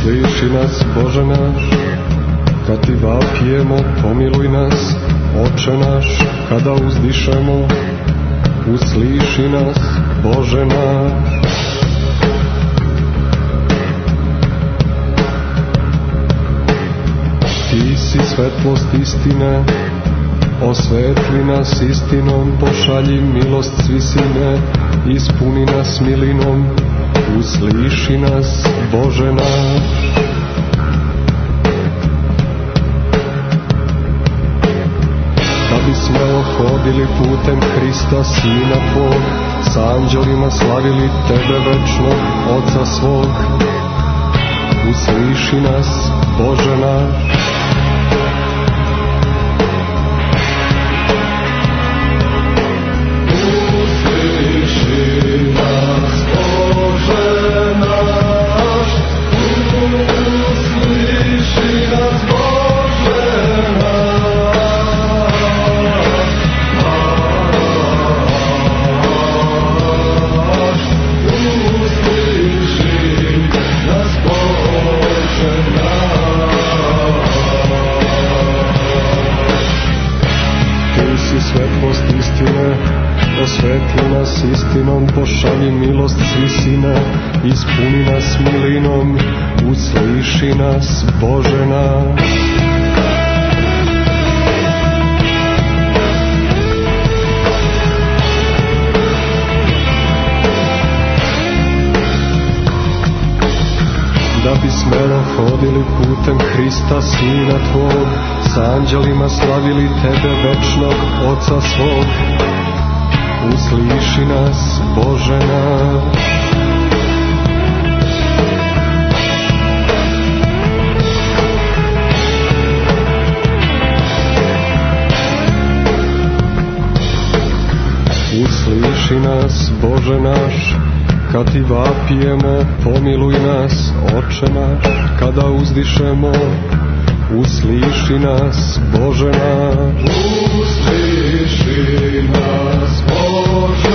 Usliši nas, Bože naš, kad ti vapijemo, pomiluj nas, Oče naš, kada uzdišemo, usliši nas, Bože naš. Ti si svetlost istine, osvetli nas istinom, pošalji milost s visine, ispuni nas milinom, usliši nas, Bože naš. Da bi smelo hodili putem Hrista, Sina Tvog, s anđelima slavili Tebe večnog, Oca svog, usliši nas, Bože naš. Osvetli nas istinom, pošalji milost s visine, ispuni nas milinom, usliši nas, Bože naš. Da bi smelo hodili putem Hrista, Sina Tvog, s anđelima slavili Tebe večnog, Oca svog, usliši nas, Bože naš. Usliši nas, Bože naš, kad ti vapijemo, pomiluj nas, Oče naš, kada uzdišemo, usliši nas, Bože naš. Usliši nas, Bože